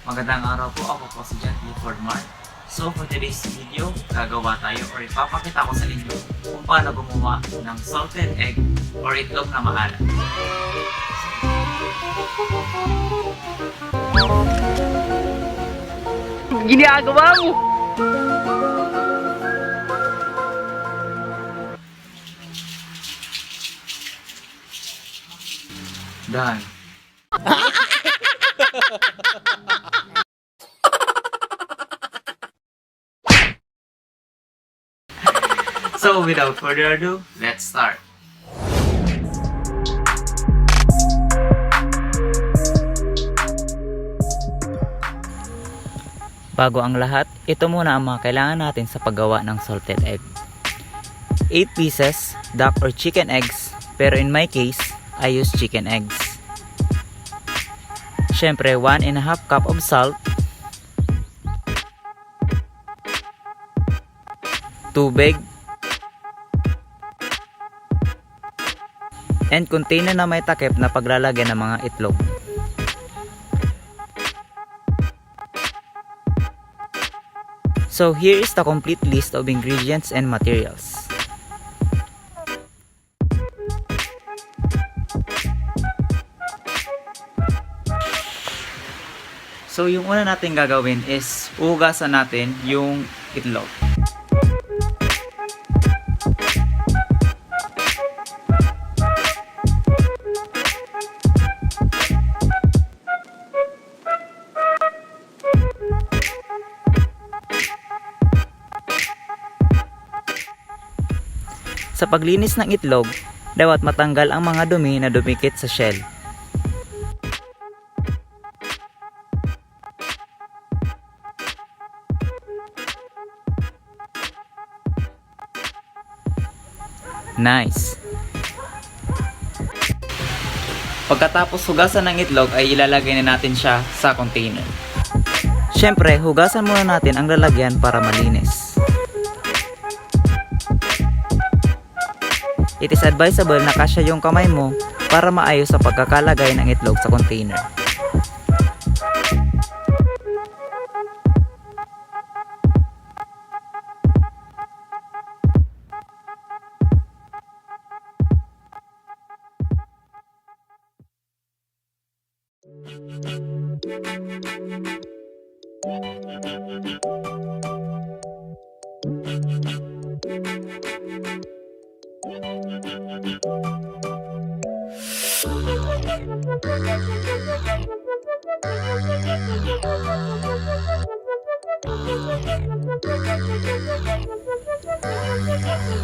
Magandang araw po, ako po si John Clifford Mark. So for today's video, gagawa tayo or ipapakita ko sa inyo kung paano gumawa ng salted egg or itlog na maalat. Ginagawa mo! Done. So without further ado, let's start. Bago ang lahat, ito muna ang mga kailangan natin sa paggawa ng salted egg. 8 pieces, duck or chicken eggs, pero in my case, I use chicken eggs. Syempre, 1.5 cup of salt, tubig, and container na may takip na paglalagyan ng mga itlog. So here is the complete list of ingredients and materials. So yung una natin gagawin is uhugasan natin yung itlog. Sa paglinis ng itlog, dapat matanggal ang mga dumi na dumikit sa shell. Nice! Pagkatapos hugasan ng itlog ay ilalagay na natin siya sa container. Syempre, hugasan muna natin ang lalagyan para malinis. It is advisable na kasya yung kamay mo para maayos sa pagkakalagay ng itlog sa container.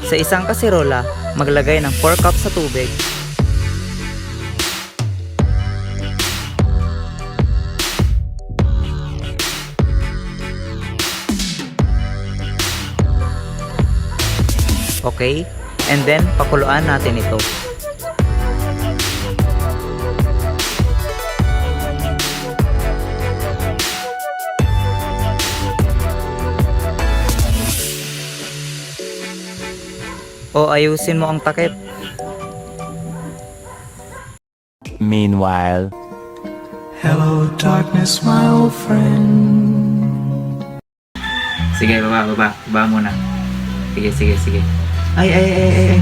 Sa isang kasirola, maglagay ng 4 cups sa tubig, okay, and then pakuluan natin ito. O ayusin mo ang takip. Meanwhile, hello darkness, my old friend. Sige, baba muna. Sige. Ay.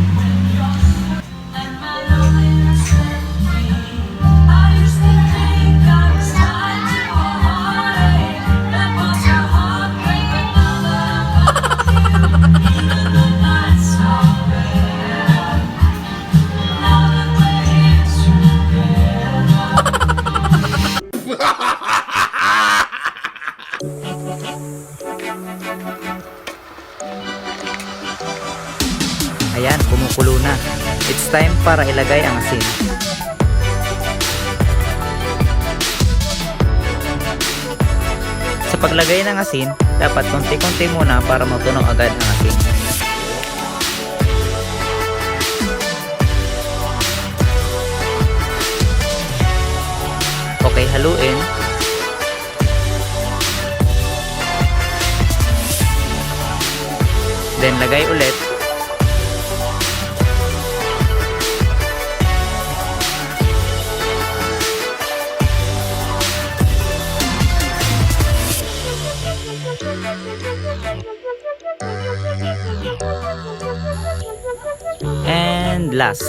Ayan, kumukulo na. It's time para ilagay ang asin. Sa paglagay ng asin, dapat konti-konti muna para matunaw agad ang asin. Okay, haluin. Then lagay ulit. And last,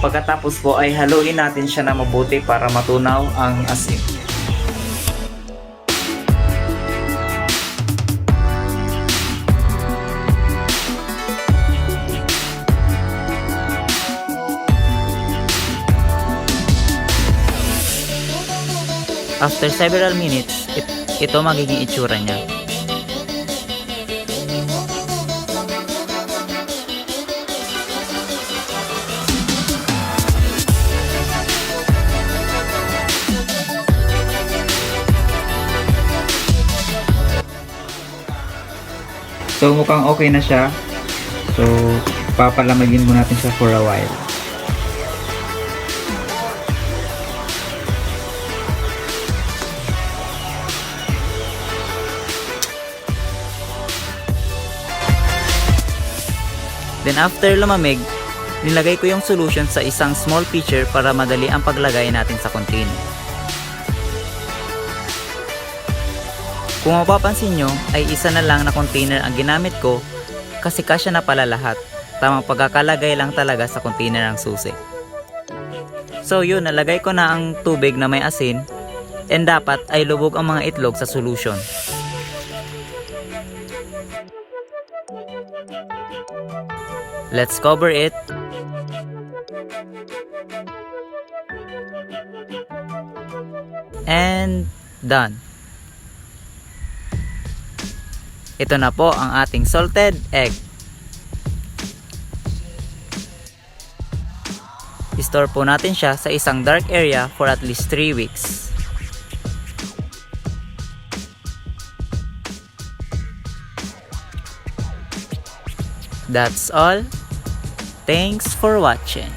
pagkatapos po ay haluin natin siya na mabuti para matunaw ang asin. After several minutes, ito magiging itsura niya. So mukhang okay na siya. So papalamagin mo natin siya for a while. Then after lumamig, nilagay ko yung solution sa isang small pitcher para madali ang paglagay natin sa container. Kung mapapansin nyo, ay isa na lang na container ang ginamit ko kasi kasya na pala lahat. Tamang pagkakalagay lang talaga sa container ang susi. So yun, nalagay ko na ang tubig na may asin and dapat ay lubog ang mga itlog sa solution. Let's cover it. And done. Ito na po ang ating salted egg. I-store po natin siya sa isang dark area for at least 3 weeks. That's all. Thanks for watching.